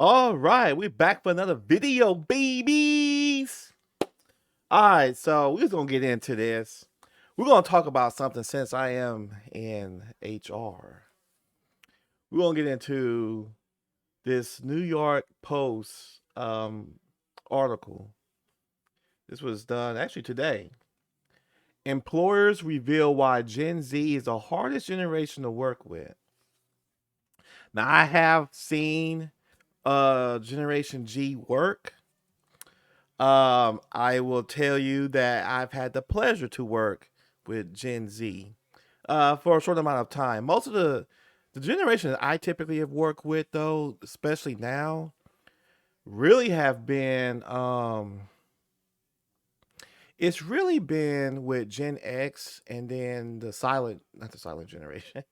All right, we're back for another video, babies. All right, so we're just gonna get into this. We're gonna talk about something since I am in HR. We're gonna get into this New York Post article. This was done actually today. Employers reveal why Gen Z is the hardest generation to work with. Now, I have seen Generation G work. I will tell you that I've had the pleasure to work with Gen Z for a short amount of time. Most of the generation that I typically have worked with, though, especially now, really have been it's really been with Gen X and then not the silent generation,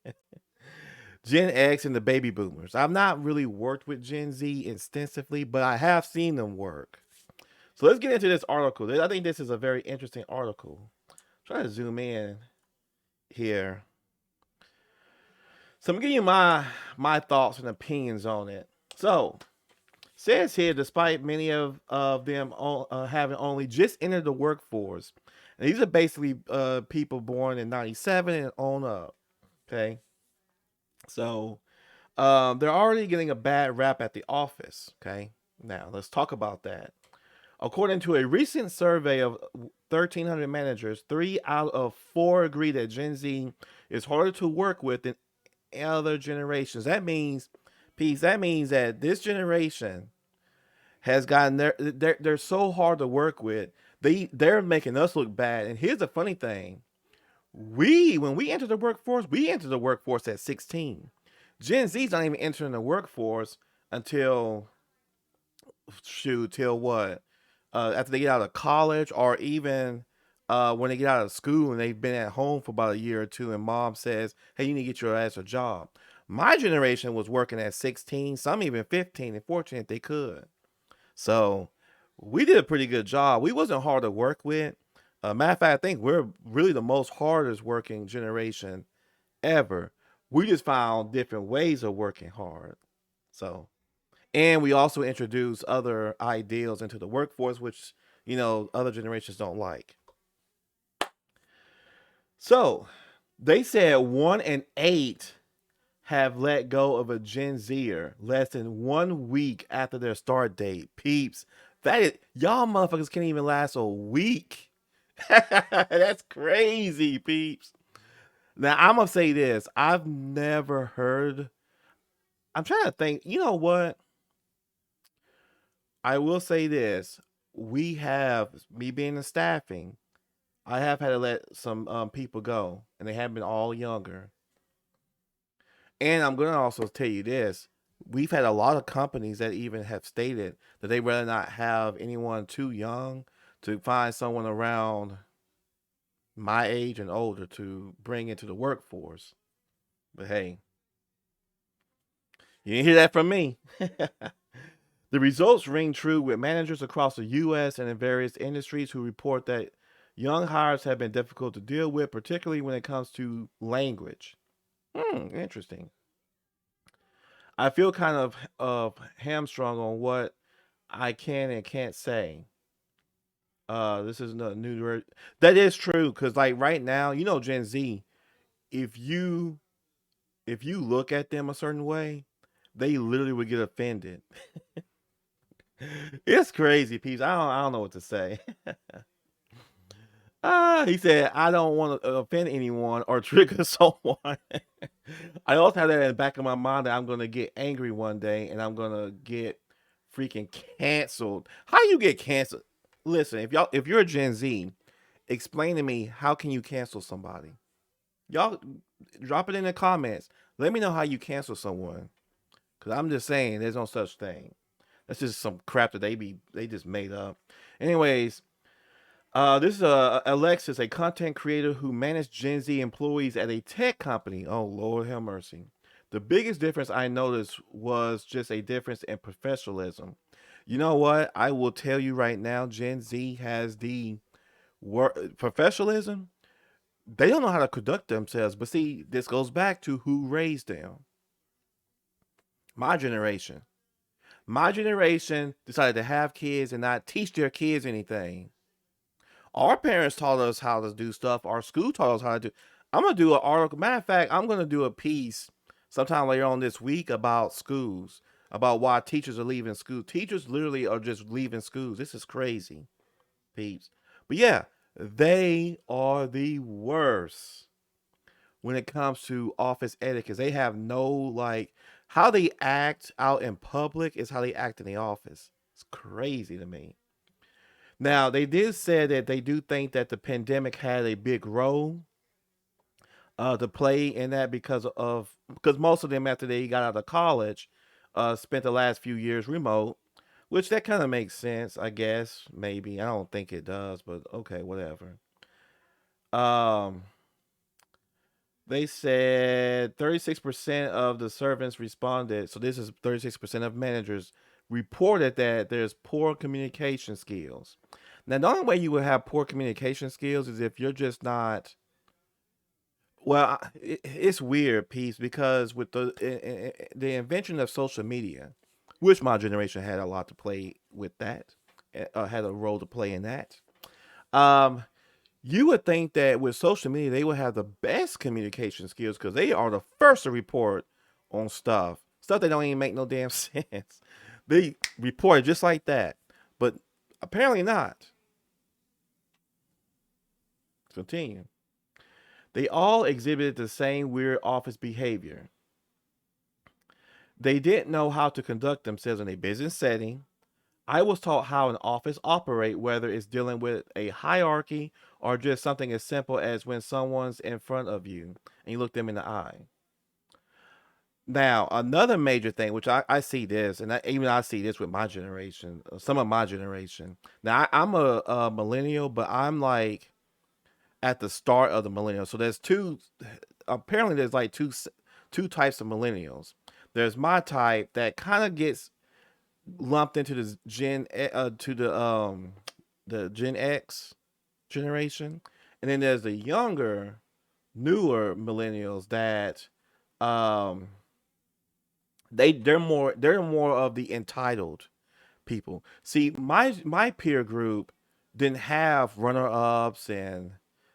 Gen X and the baby boomers. I've not really worked with Gen Z extensively, but I have seen them work. So let's get into this article. I think this is a very interesting article. Try to zoom in here. So I'm gonna give you my thoughts and opinions on it. So says here, despite many of them having only just entered the workforce, and these are basically people born in '97 and on up. Okay, so they're already getting a bad rap at the office. Okay, now let's talk about that. According to a recent survey of 1,300 managers, 3 out of 4 agree that Gen Z is harder to work with than other generations. That means, peace. That means that this generation has gotten they're so hard to work with. They're making us look bad. And here's the funny thing: when we enter the workforce at 16. Gen Z's not even entering the workforce until till what? After they get out of college, or even when they get out of school and they've been at home for about a year or two, and mom says, "Hey, you need to get your ass a job." My generation was working at 16, some even 15 and 14 if they could. So we did a pretty good job. We wasn't hard to work with. Matter of fact, I think we're really the most hardest working generation ever. We just found different ways of working hard. So, and we also introduced other ideals into the workforce, which, other generations don't like. So they said 1 in 8 have let go of a Gen Zer less than 1 week after their start date. Peeps, that is, y'all motherfuckers can't even last a week. That's crazy, peeps. Now I'm gonna say this: I've never heard. I'm trying to think. You know what? I will say this: we have me being in staffing. I have had to let some people go, and they have been all younger. And I'm gonna also tell you this: we've had a lot of companies that even have stated that they rather not have anyone too young to find someone around my age and older to bring into the workforce. But hey, you didn't hear that from me. The results ring true with managers across the U.S. and in various industries who report that young hires have been difficult to deal with, particularly when it comes to language. Interesting. I feel kind of hamstrung on what I can and can't say. This is a new word. That is true because, like, right now, Gen Z. If you look at them a certain way, they literally would get offended. It's crazy, peeps. I don't know what to say. He said, I don't want to offend anyone or trigger someone. I also have that in the back of my mind that I'm gonna get angry one day and I'm gonna get freaking canceled. How you get canceled? Listen, if you're a Gen Z, explain to me how can you cancel somebody? Y'all drop it in the comments. Let me know how you cancel someone. Cause I'm just saying there's no such thing. That's just some crap that they just made up. Anyways, this is Alexis, a content creator who managed Gen Z employees at a tech company. Oh, Lord have mercy. The biggest difference I noticed was just a difference in professionalism. You know what? I will tell you right now, Gen Z has the professionalism. They don't know how to conduct themselves. But see, this goes back to who raised them. My generation. My generation decided to have kids and not teach their kids anything. Our parents taught us how to do stuff. Our school taught us how to do. I'm gonna do an article. Matter of fact, I'm gonna do a piece sometime later on this week about schools, about why teachers are leaving school. Teachers literally are just leaving schools. This is crazy, peeps. But yeah, they are the worst when it comes to office etiquette. They have no like how they act out in public is how they act in the office. It's crazy to me. Now, they did say that they do think that the pandemic had a big role to play in that because most of them after they got out of college spent the last few years remote, which that kind of makes sense, I guess. Maybe I don't think it does, but okay, whatever. Um, they said 36% of the servants responded. So this is 36% of managers reported that there's poor communication skills. Now, the only way you would have poor communication skills is if you're just not. Well, it's weird, piece, because with the invention of social media, which my generation had a lot to play with that, had a role to play in that. Um, you would think that with social media, they would have the best communication skills because they are the first to report on stuff that don't even make no damn sense. They report it just like that, but apparently not. Continue. They all exhibited the same weird office behavior. They didn't know how to conduct themselves in a business setting. I was taught how an office operate, whether it's dealing with a hierarchy or just something as simple as when someone's in front of you and you look them in the eye. Now, another major thing, which I see this, and even I see this with my generation, some of my generation. Now, I'm a millennial, but I'm like at the start of the millennial. So there's two. Apparently, there's like two types of millennials. There's my type that kind of gets lumped into the Gen X generation, and then there's the younger, newer millennials that um they're more of the entitled people. See, my peer group didn't have runner ups and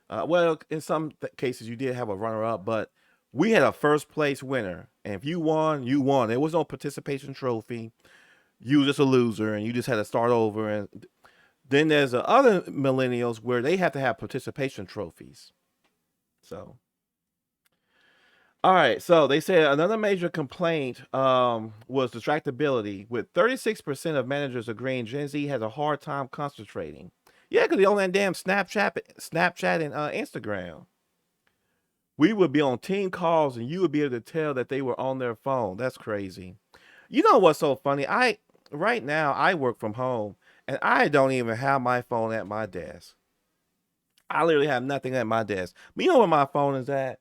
well, in some cases you did have a runner up, but we had a first place winner, and if you won, you won. There was no participation trophy. You were just a loser, and you just had to start over. And then there's the other millennials where they have to have participation trophies. So, all right. So they said another major complaint was distractibility, with 36% of managers agreeing Gen Z has a hard time concentrating. Yeah, because they on that damn Snapchat and Instagram. We would be on team calls, and you would be able to tell that they were on their phone. That's crazy. You know what's so funny? I right now I work from home, and I don't even have my phone at my desk. I literally have nothing at my desk. But you know where my phone is at?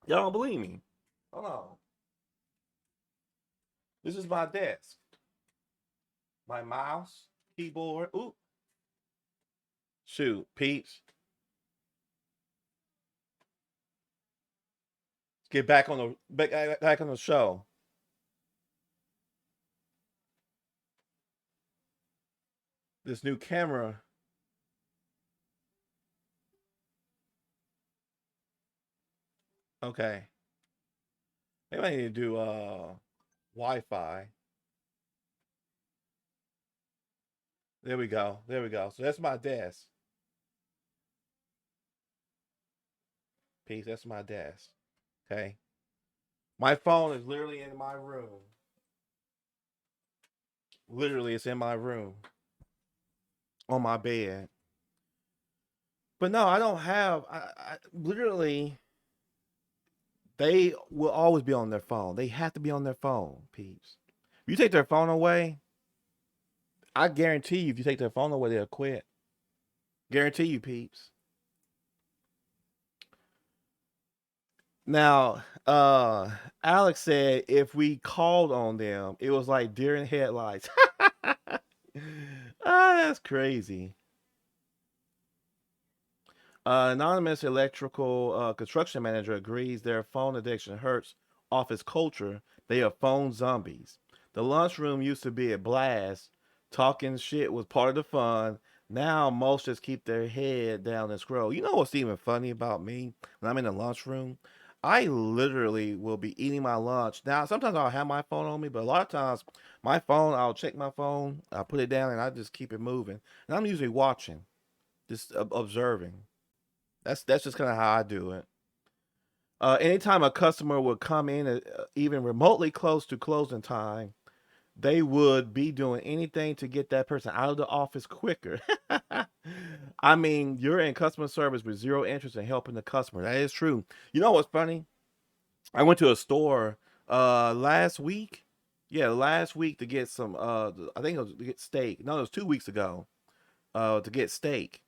Y'all don't believe me? Hold on. This is my desk. My mouse, keyboard. Ooh, shoot, Peach. Get back on the back on the show. This new camera. Okay. Maybe I need to do Wi-Fi. There we go. There we go. So that's my desk. Peace. That's my desk. Okay. My phone is literally in my room. Literally, it's in my room on my bed. But no, I don't have. I literally they will always be on their phone. They have to be on their phone, peeps. If you take their phone away, I guarantee you, if you take their phone away, they'll quit. Guarantee you, peeps. Now, Alex said if we called on them, it was like deer in headlights. Ah, that's crazy. Anonymous electrical construction manager agrees their phone addiction hurts office culture. They are phone zombies. The lunchroom used to be a blast. Talking shit was part of the fun. Now most just keep their head down and scroll. You know what's even funny about me when I'm in the lunchroom? I literally will be eating my lunch. Now, sometimes I'll have my phone on me, but a lot of times my phone, I'll check my phone, I'll put it down, and I just keep it moving. And I'm usually watching, just observing. That's just kind of how I do it. Anytime a customer would come in even remotely close to closing time, they would be doing anything to get that person out of the office quicker. I mean, you're in customer service with zero interest in helping the customer. That is true. You know what's funny? I went to a store last week. Yeah, last week to get some I think it was to get steak. No, it was 2 weeks ago. To get steak.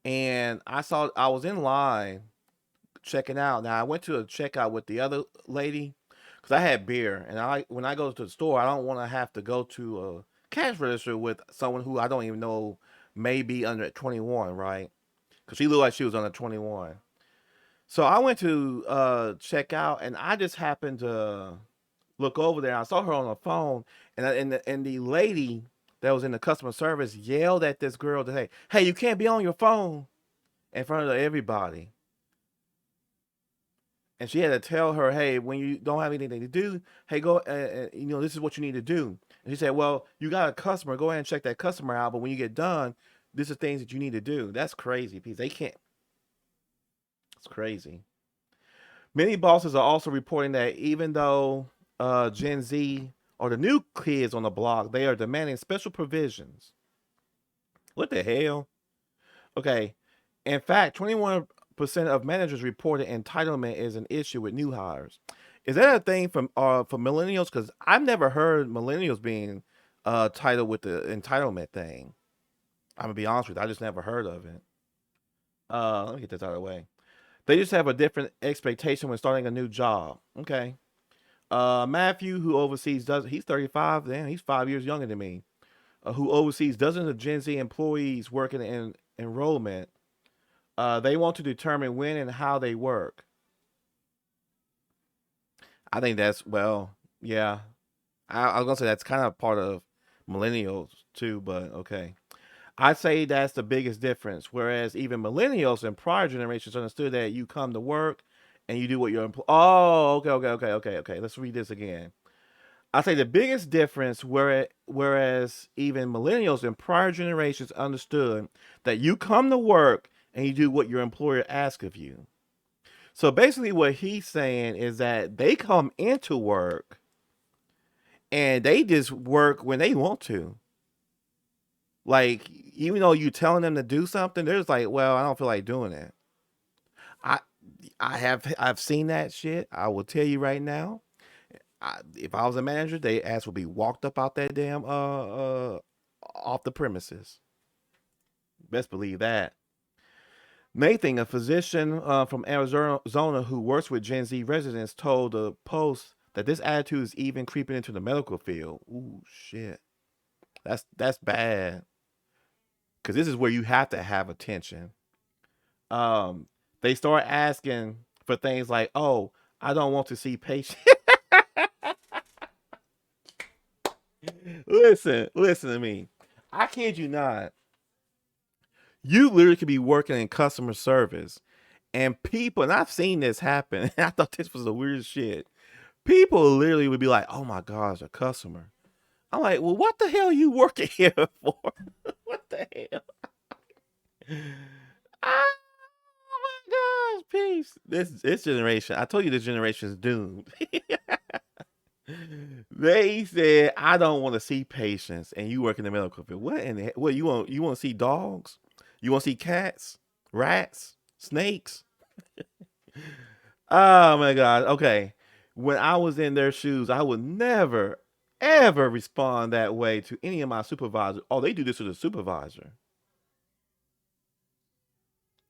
And I was in line checking out. Now I went to a checkout with the other lady because I had beer, and I when I go to the store, I don't want to have to go to a cash register with someone who I don't even know may be under 21, right? Because she looked like she was under 21. So I went to check out, and I just happened to look over there. I saw her on the phone, and the lady that was in the customer service yelled at this girl to say, "Hey, you can't be on your phone in front of everybody." And she had to tell her, "Hey, when you don't have anything to do, hey, go, this is what you need to do." And she said, "Well, you got a customer. Go ahead and check that customer out. But when you get done, this is things that you need to do." That's crazy, because they can't. It's crazy. Many bosses are also reporting that even though Gen Z or the new kids on the block, they are demanding special provisions. What the hell? Okay. In fact, 21% of managers reported entitlement is an issue with new hires. Is that a thing for millennials? Because I've never heard millennials being titled with the entitlement thing. I'm gonna be honest with you, I just never heard of it. Let me get this out of the way. They just have a different expectation when starting a new job. Okay. Matthew, who oversees he's 35. Damn, he's 5 years younger than me. Who oversees dozens of Gen Z employees working in enrollment. They want to determine when and how they work. I think that's yeah. I was gonna say that's kind of part of millennials too, but okay. I'd say that's the biggest difference. Whereas even millennials and prior generations understood that you come to work and you do what your Oh, okay. Let's read this again. I say the biggest difference, whereas even millennials and prior generations understood that you come to work and you do what your employer asks of you. So basically, what he's saying is that they come into work and they just work when they want to. Like, even though you telling them to do something, they're just like, "Well, I don't feel like doing it." I I've seen that shit. I will tell you right now. If I was a manager, they ass would be walked up out that damn off the premises. Best believe that. Nathan, a physician from Arizona who works with Gen Z residents, told the Post that this attitude is even creeping into the medical field. Ooh, shit. That's bad. Because this is where you have to have attention. Um, they start asking for things like, "Oh, I don't want to see patients." Listen to me. I kid you not. You literally could be working in customer service, and people, and I've seen this happen. I thought this was the weirdest shit. People literally would be like, "Oh my gosh, a customer." I'm like, "Well, what the hell are you working here for?" What the hell? Ah, oh my gosh, peace. This generation, I told you this generation is doomed. They said, "I don't want to see patients," and you work in the medical field. What in the what you want to see dogs? You want to see cats, rats, snakes? Oh my god. Okay. When I was in their shoes, I would never ever respond that way to any of my supervisors. Oh, they do this to the supervisor.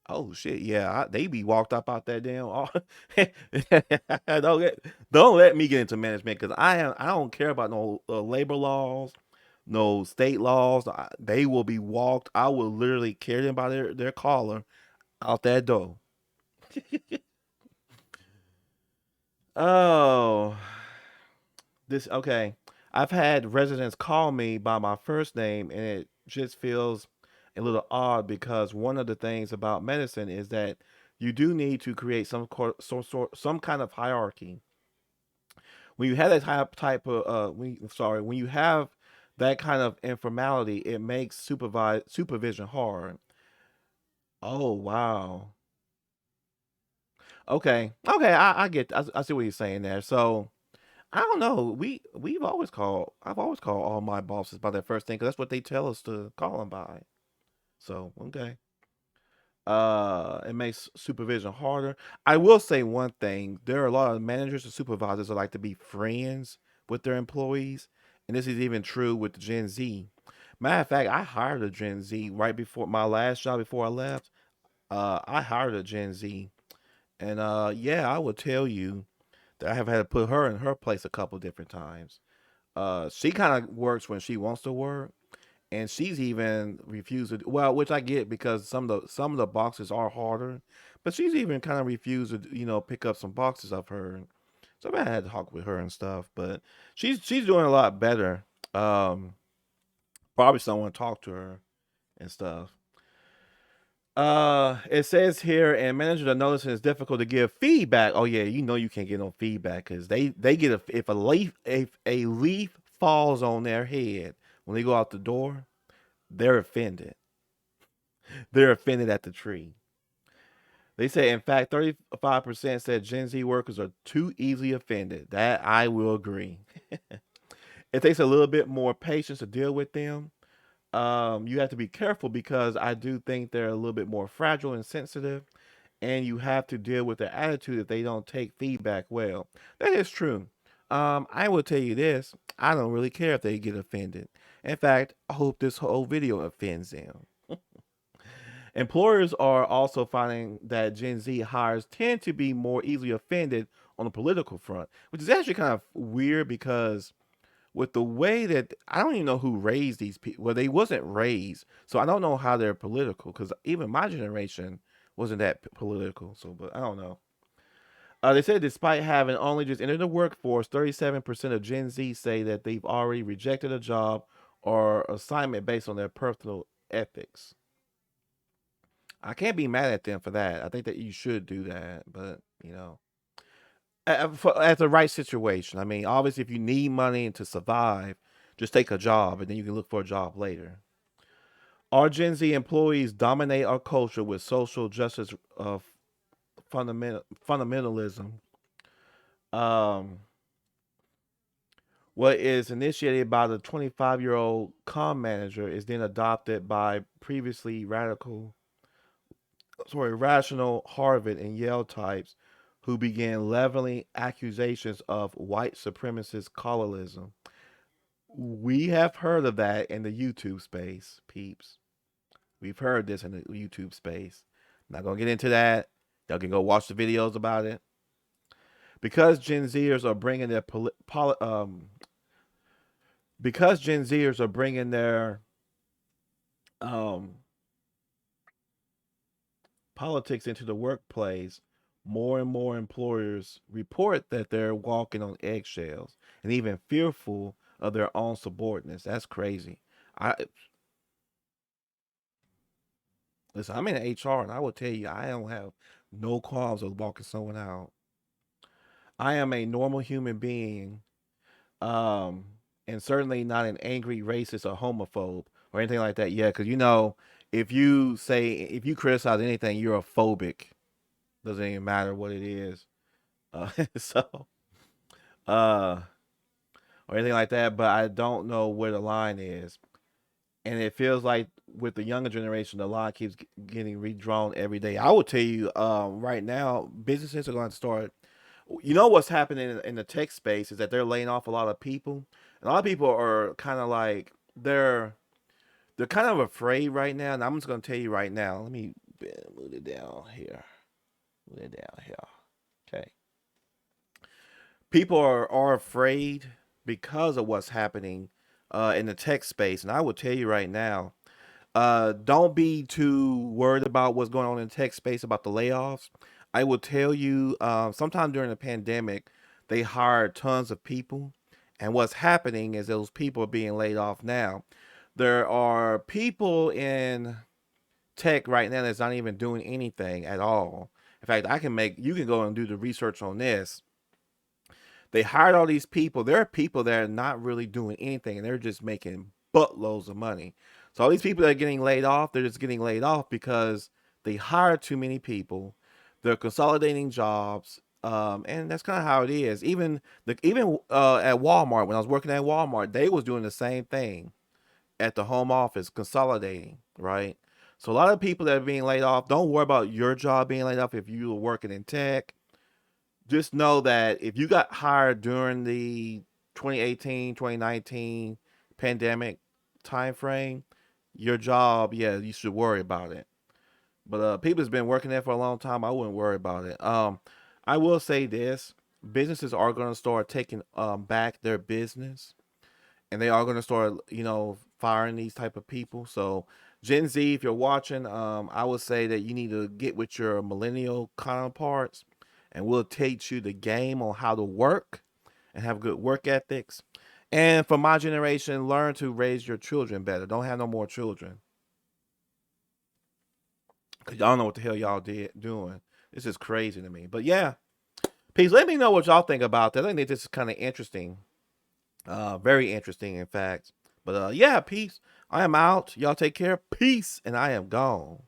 Oh shit, yeah, they be walked up out that damn. Don't let me get into management because I don't care about no labor laws. no state laws. They will be walked. I will literally carry them by their collar out that door. Oh, this okay. I've had residents call me by my first name, and it just feels a little odd because one of the things about medicine is that you do need to create some kind of hierarchy. When you have that type of when you have that kind of informality, it makes supervision hard. Oh wow. Okay. I see what you're saying there. So I don't know. I've always called all my bosses by their first name because that's what they tell us to call them by. So okay. It makes supervision harder. I will say one thing: there are a lot of managers and supervisors that like to be friends with their employees, and this is even true with Gen Z. Matter of fact, I hired a Gen Z right before my last job before I left. I hired a Gen Z, and yeah, I will tell you that I have had to put her in her place a couple different times. She kind of works when she wants to work, and she's even refused to. Well, which I get because some of the boxes are harder, but she's even kind of refused to pick up some boxes of her. So I had to talk with her and stuff, but she's doing a lot better. Um, Probably someone talk to her and stuff. It says here, and managers are noticing it's difficult to give feedback. Oh yeah, you can't get no feedback because they get if a leaf falls on their head when they go out the door, they're offended. They're offended at the tree. They say, in fact, 35% said Gen Z workers are too easily offended. That I will agree. It takes a little bit more patience to deal with them. You have to be careful because I do think they're a little bit more fragile and sensitive, and you have to deal with their attitude if they don't take feedback well. That is true. I will tell you this: I don't really care if they get offended. In fact, I hope this whole video offends them. Employers are also finding that Gen Z hires tend to be more easily offended on the political front, which is actually kind of weird because with the way that I don't even know who raised these people. Well, they wasn't raised, so I don't know how they're political because even my generation wasn't that political. So, but I don't know. They said despite having only just entered the workforce, 37% of Gen Z say that they've already rejected a job or assignment based on their personal ethics. I can't be mad at them for that. I think that you should do that, but at the right situation. I mean, obviously, if you need money to survive, just take a job, and then you can look for a job later. Our Gen Z employees dominate our culture with social justice fundamentalism. Um, what is initiated by the 25-year-old com manager is then adopted by previously rational Harvard and Yale types who began leveling accusations of white supremacist colorism. We have heard of that in the YouTube space, peeps. We've heard this in the YouTube space. Not gonna get into that. Y'all can go watch the videos about it. Because Gen Zers are bringing their because Gen Zers are bringing their um, politics into the workplace, more and more employers report that they're walking on eggshells and even fearful of their own subordinates. That's crazy. I Listen. I'm in HR, and I will tell you, I don't have no qualms of walking someone out. I am a normal human being, um, and certainly not an angry racist or homophobe or anything like that. Yeah, because if you criticize anything, you're a phobic. Doesn't even matter what it is. So uh, or anything like that. But I don't know where the line is, and it feels like with the younger generation, the line keeps getting redrawn every day. I will tell you, right now, businesses are going to start. You know what's happening in the tech space is that they're laying off a lot of people. And a lot of people are kind of like they're kind of afraid right now. And I'm just going to tell you right now. Let me move it down here. Move it down here. Okay. People are afraid because of what's happening in the tech space. And I will tell you right now, don't be too worried about what's going on in the tech space about the layoffs. I will tell you, sometime during the pandemic, they hired tons of people. And what's happening is those people are being laid off now. There are people in tech right now that's not even doing anything at all. In fact, you can go and do the research on this. They hired all these people. There are people that are not really doing anything and they're just making buttloads of money. So all these people that are getting laid off, they're just getting laid off because they hired too many people. They're consolidating jobs. And that's kind of how it is. Even at Walmart, when I was working at Walmart, they was doing the same thing at the home office, consolidating, right? So a lot of people that are being laid off, don't worry about your job being laid off if you were working in tech. Just know that if you got hired during the 2018, 2019 pandemic time frame, your job, yeah, you should worry about it. But people that's been working there for a long time, I wouldn't worry about it. I will say this: businesses are going to start taking back their business, and they are going to start, firing these type of people. So Gen Z, if you're watching, I would say that you need to get with your millennial counterparts, and we'll teach you the game on how to work and have good work ethics. And for my generation, learn to raise your children better. Don't have no more children, because y'all know what the hell y'all doing. This is crazy to me. But yeah, peace. Let me know what y'all think about that. I think this is kind of interesting. Very interesting, in fact. But yeah, peace. I am out. Y'all take care. Peace, and I am gone.